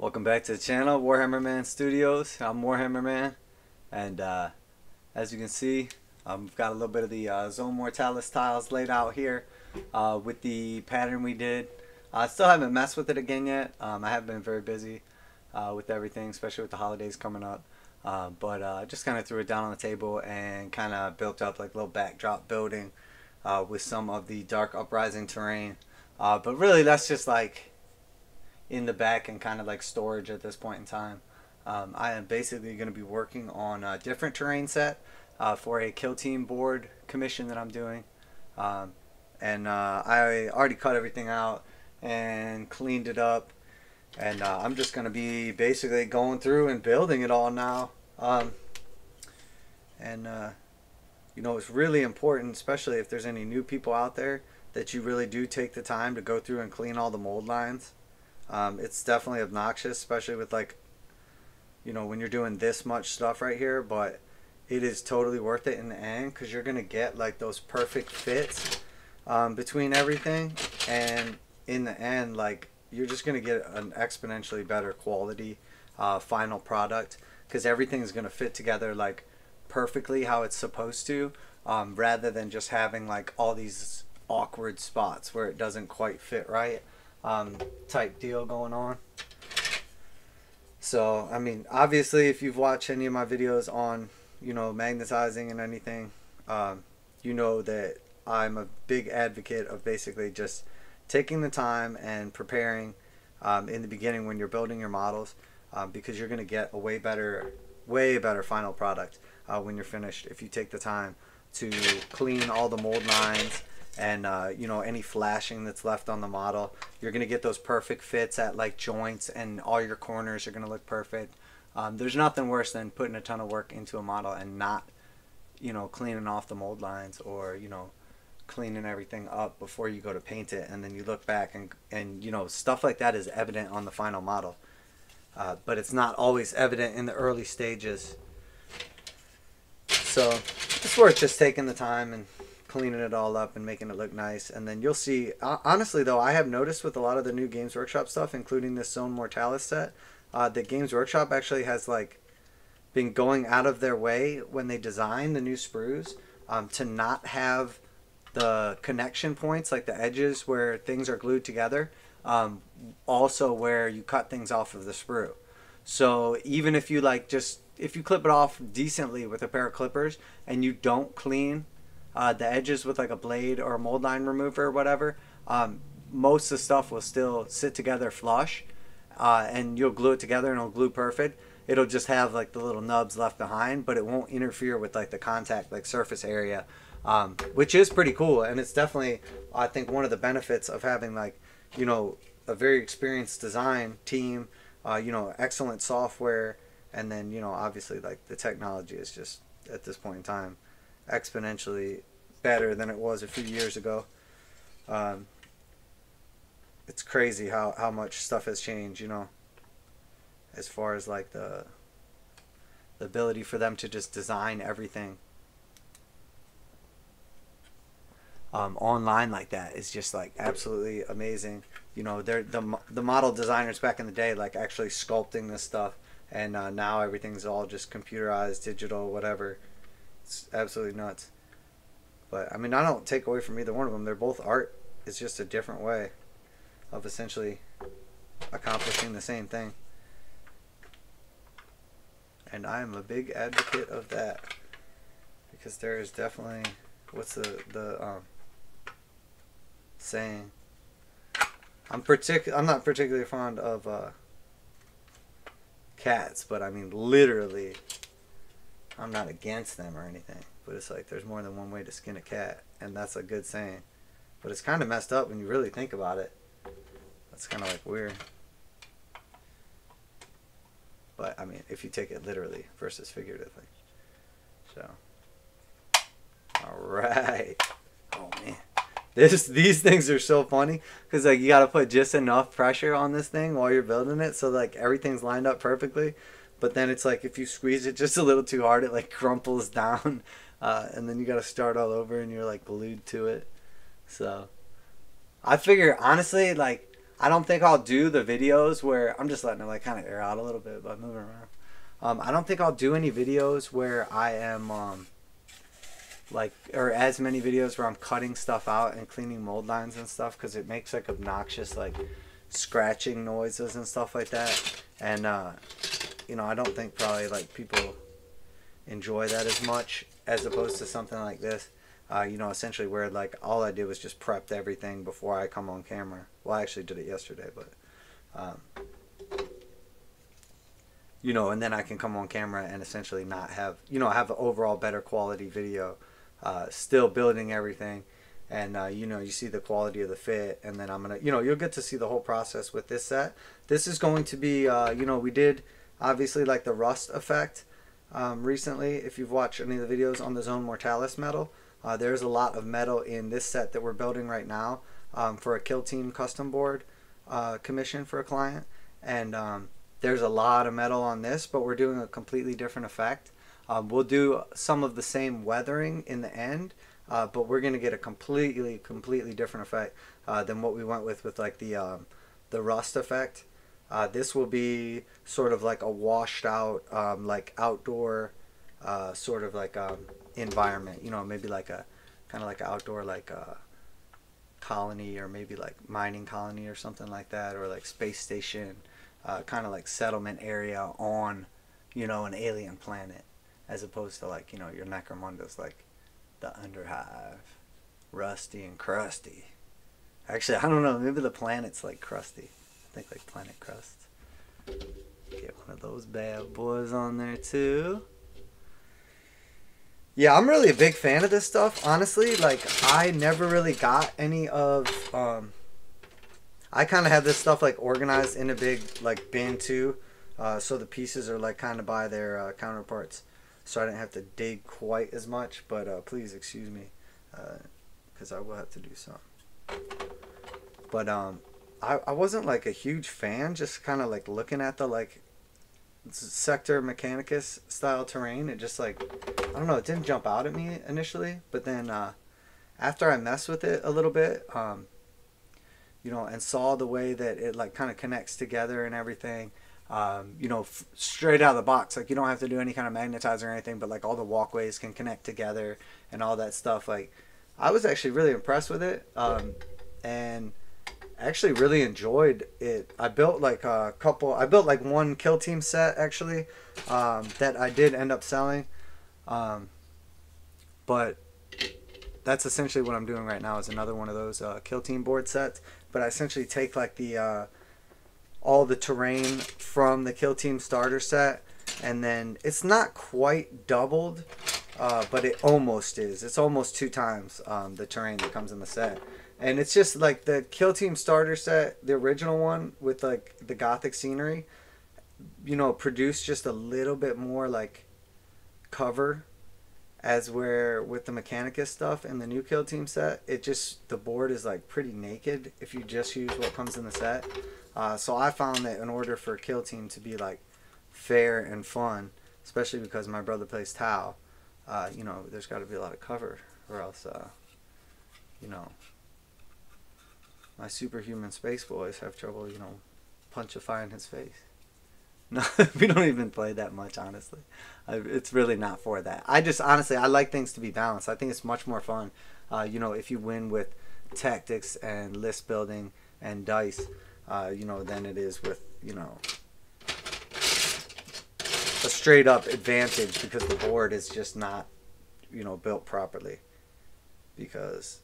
Welcome back to the channel, Warhammer Man Studios. I'm Warhammer Man, and as you can see, I've got a little bit of the Zone Mortalis tiles laid out here with the pattern we did. I still haven't messed with it again yet. I have been very busy with everything, especially with the holidays coming up. But I just kind of threw it down on the table and kind of built up like a little backdrop building with some of the Dark Uprising terrain. But really, that's just like in the back and kind of like storage at this point in time. I am basically going to be working on a different terrain set for a kill team board commission that I'm doing. And I already cut everything out and cleaned it up. And I'm just going to be basically going through and building it all now. You know, it's really important, especially if there's any new people out there, that you really do take the time to go through and clean all the mold lines. It's definitely obnoxious, especially with like, you know, when you're doing this much stuff right here, but it is totally worth it in the end because you're going to get like those perfect fits between everything. And in the end, like, you're just going to get an exponentially better quality final product because everything's going to fit together like perfectly how it's supposed to, rather than just having like all these awkward spots where it doesn't quite fit right. Type deal going on. So I mean, obviously if you've watched any of my videos on, you know, magnetizing and anything, you know that I'm a big advocate of basically just taking the time and preparing in the beginning when you're building your models, because you're going to get a way better final product when you're finished if you take the time to clean all the mold lines and you know, any flashing that's left on the model. You're gonna get those perfect fits at like joints, and all your corners are gonna look perfect. There's nothing worse than putting a ton of work into a model and not, you know, cleaning off the mold lines, or, you know, cleaning everything up before you go to paint it, and then you look back and you know, stuff like that is evident on the final model, but it's not always evident in the early stages. So it's worth just taking the time and cleaning it all up and making it look nice. And then you'll see, honestly though, I have noticed with a lot of the new Games Workshop stuff, including this Zone Mortalis set, that Games Workshop actually has like been going out of their way when they design the new sprues to not have the connection points, like the edges where things are glued together, also where you cut things off of the sprue. So even if you like if you clip it off decently with a pair of clippers and you don't clean the edges with like a blade or a mold line remover or whatever, most of the stuff will still sit together flush, and you'll glue it together and it'll glue perfect. It'll just have like the little nubs left behind, but it won't interfere with like the contact, like surface area, which is pretty cool. And it's definitely, I think, one of the benefits of having like, you know, a very experienced design team, you know, excellent software, and then, you know, obviously like the technology is just at this point in time exponentially better than it was a few years ago. It's crazy how much stuff has changed, you know, as far as like the ability for them to just design everything online like that is just like absolutely amazing. You know, they're the model designers back in the day like actually sculpting this stuff, and now everything's all just computerized, digital, whatever. It's absolutely nuts. But I mean, I don't take away from either one of them. They're both art. It's just a different way of essentially accomplishing the same thing. And I am a big advocate of that, because there is definitely, what's the saying? I'm not particularly fond of cats, but I mean literally, I'm not against them or anything, but it's like there's more than one way to skin a cat, and that's a good saying. But it's kind of messed up when you really think about it. That's kind of like weird. But I mean, if you take it literally versus figuratively. So, all right. Oh man, these things are so funny because like you got to put just enough pressure on this thing while you're building it, so like everything's lined up perfectly. But then it's like if you squeeze it just a little too hard, it like crumples down, and then you got to start all over, and you're like glued to it. So I figure, honestly, like I don't think I'll do the videos where I'm just letting it like kind of air out a little bit by moving around. I don't think I'll do any videos where I am like, or as many videos where I'm cutting stuff out and cleaning mold lines and stuff, because it makes like obnoxious like scratching noises and stuff like that. And you know, I don't think probably like people enjoy that as much as opposed to something like this. You know, essentially where like all I did was just prepped everything before I come on camera. Well, I actually did it yesterday, but you know, and then I can come on camera and essentially not have, you know, have an overall better quality video, still building everything. And you know, you see the quality of the fit, and then I'm gonna, you know, you'll get to see the whole process with this set. This is going to be, you know, we did obviously like the rust effect recently. If you've watched any of the videos on the Zone Mortalis metal, there's a lot of metal in this set that we're building right now for a Kill Team custom board commission for a client. And there's a lot of metal on this, but we're doing a completely different effect. We'll do some of the same weathering in the end, but we're going to get a completely different effect than what we went with like the rust effect. This will be sort of like a washed out, like outdoor sort of like environment, you know, maybe like a kind of like an outdoor like colony, or maybe like mining colony or something like that, or like space station, kind of like settlement area on, you know, an alien planet, as opposed to like, you know, your Necromunda's like the Underhive, rusty and crusty. Actually, I don't know, maybe the planet's like crusty. I think like Planet Crust. Get one of those bad boys on there too. Yeah, I'm really a big fan of this stuff, honestly. Like, I never really got any of, I kind of have this stuff, like, organized in a big, like, bin, too. So the pieces are, like, kind of by their counterparts. So I didn't have to dig quite as much. But please excuse me, because I will have to do some. But I wasn't, like, a huge fan, just kind of, like, looking at the, like, sector Mechanicus style terrain. It just like, I don't know, it didn't jump out at me initially, but then after I messed with it a little bit, you know, and saw the way that it like kind of connects together and everything, you know, straight out of the box, like you don't have to do any kind of magnetizer or anything, but like all the walkways can connect together and all that stuff. Like, I was actually really impressed with it, and actually really enjoyed it. I built like a couple, I built like one Kill Team set actually, that I did end up selling, but that's essentially what I'm doing right now, is another one of those Kill Team board sets. But I essentially take like the all the terrain from the Kill Team starter set, and then it's not quite doubled, but it almost is. It's almost 2 times the terrain that comes in the set. And it's just like the Kill Team starter set, the original one with like the gothic scenery, you know, produced just a little bit more like cover, as where with the Mechanicus stuff and the new Kill Team set, it just, the board is like pretty naked if you just use what comes in the set. So I found that in order for Kill Team to be like fair and fun, especially because my brother plays Tau, you know, there's got to be a lot of cover, or else, you know, my superhuman space boys have trouble, you know, punchifying his face. No, we don't even play that much, honestly. It's really not for that. I just, honestly, I like things to be balanced. I think it's much more fun, you know, if you win with tactics and list building and dice, you know, than it is with, you know, a straight up advantage because the board is just not, you know, built properly. Because,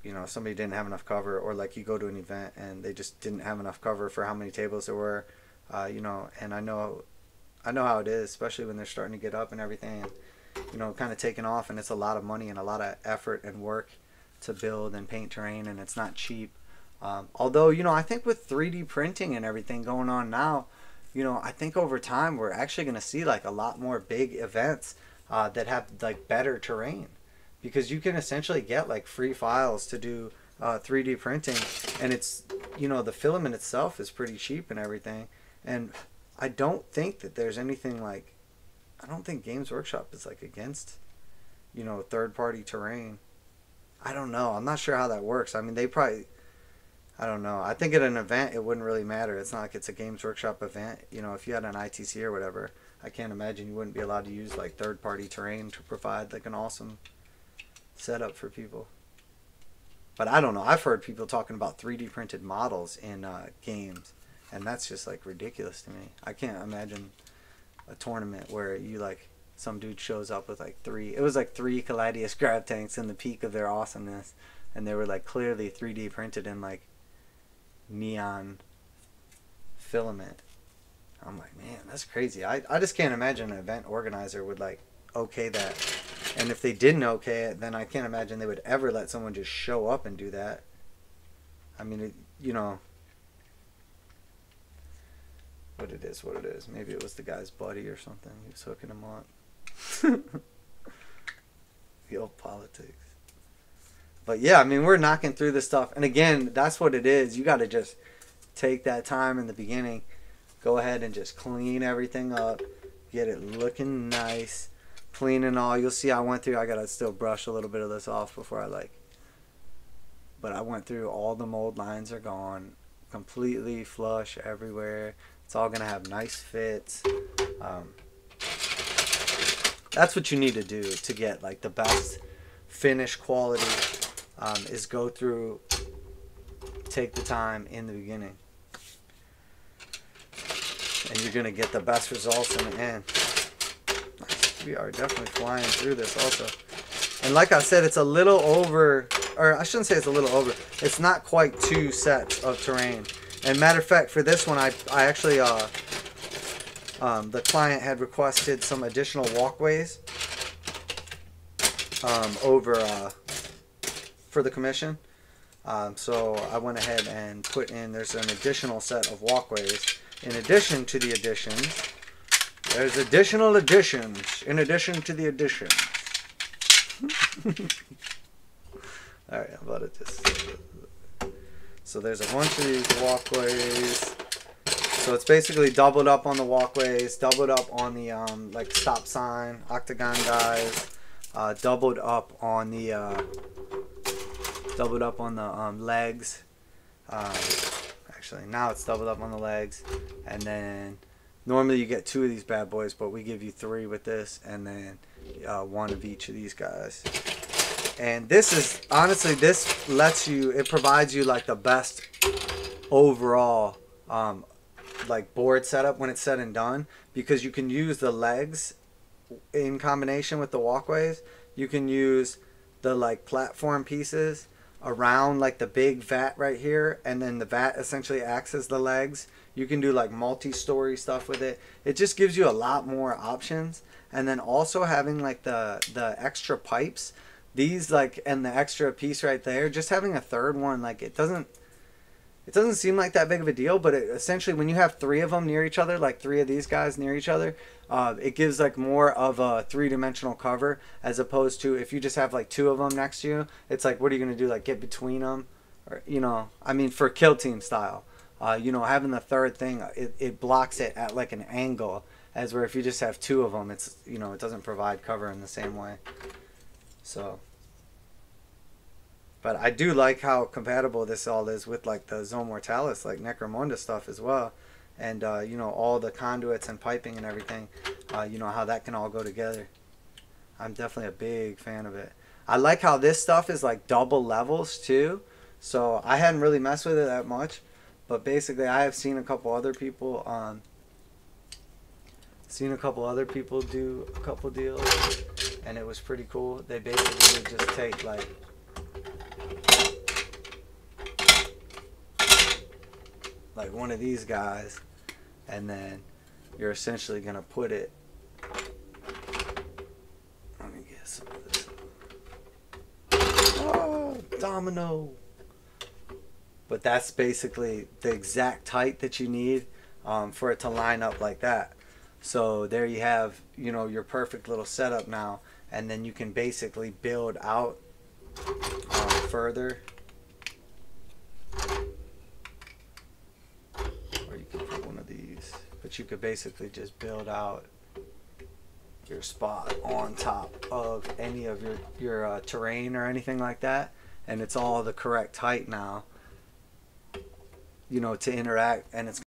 you know, somebody didn't have enough cover, or like you go to an event and they just didn't have enough cover for how many tables there were, you know, and I know how it is, especially when they're starting to get up and everything, and, you know, kind of taking off, and it's a lot of money and a lot of effort and work to build and paint terrain, and it's not cheap. Although, you know, I think with 3D printing and everything going on now, you know, I think over time we're actually going to see like a lot more big events that have like better terrain. Because you can essentially get like free files to do 3D printing, and it's, you know, the filament itself is pretty cheap and everything. And I don't think that there's anything like, I don't think Games Workshop is like against, you know, third-party terrain. I don't know. I'm not sure how that works. I mean, they probably, I don't know. I think at an event it wouldn't really matter. It's not like it's a Games Workshop event. You know, if you had an ITC or whatever, I can't imagine you wouldn't be allowed to use like third-party terrain to provide like an awesome setup for people. But I don't know. I've heard people talking about 3D printed models in games, and that's just like ridiculous to me. I can't imagine a tournament where you like some dude shows up with like three Caladius grab tanks in the peak of their awesomeness, and they were like clearly 3D printed in like neon filament. I'm like, man, that's crazy. I just can't imagine an event organizer would like okay that. And if they didn't okay it, then I can't imagine they would ever let someone just show up and do that. I mean, it, you know, what it is. Maybe it was the guy's buddy or something. He was hooking him up. The old politics. But yeah, I mean, we're knocking through this stuff. And again, that's what it is. You got to just take that time in the beginning. Go ahead and just clean everything up. Get it looking nice. Clean and all. You'll see I went through. I got to still brush a little bit of this off before I like. But I went through. All the mold lines are gone. Completely flush everywhere. It's all going to have nice fits. That's what you need to do to get like the best finish quality. Is go through, take the time in the beginning, and you're gonna get the best results in the end. We are definitely flying through this also, and like I said, it's a little over, or I shouldn't say it's a little over. It's not quite 2 sets of terrain. And matter of fact, for this one, I actually the client had requested some additional walkways over. For the commission, so I went ahead and put in. There's an additional set of walkways in addition to the additions. There's additional additions in addition to the additions. All right, I'm about to just. So there's a bunch of these walkways. So it's basically doubled up on the walkways, doubled up on the like stop sign, octagon guys, doubled up on the. Doubled up on the legs. Actually, now it's doubled up on the legs. And then normally you get 2 of these bad boys, but we give you 3 with this, and then 1 of each of these guys. And this is honestly, this lets you. It provides you like the best overall like board setup when it's said and done, because you can use the legs in combination with the walkways. You can use the like platform pieces around like the big vat right here, and then the vat essentially acts as the legs. You can do like multi-story stuff with it. It just gives you a lot more options. And then also having like the extra pipes, these like, and the extra piece right there, just having a third one, like it doesn't seem like that big of a deal, but it, essentially when you have 3 of them near each other, like 3 of these guys near each other, it gives like more of a 3-dimensional cover, as opposed to if you just have like 2 of them next to you. It's like, what are you going to do? Like get between them? Or, you know, I mean, for kill team style, you know, having the third thing, it blocks it at like an angle, as where if you just have 2 of them, it's, you know, it doesn't provide cover in the same way. So, but I do like how compatible this all is with like the Zone Mortalis, like Necromunda stuff as well. And, you know, all the conduits and piping and everything, you know, how that can all go together. I'm definitely a big fan of it. I like how this stuff is like double levels too. So I hadn't really messed with it that much. But basically I have seen a couple other people do a couple deals. And it was pretty cool. They basically would just take like one of these guys, and then you're essentially gonna put it. Let me get some of this. Oh, domino! But that's basically the exact height that you need for it to line up like that. So there you have, you know, your perfect little setup now, and then you can basically build out further. But you could basically just build out your spot on top of any of your terrain or anything like that, and it's all the correct height now. to interact, and it's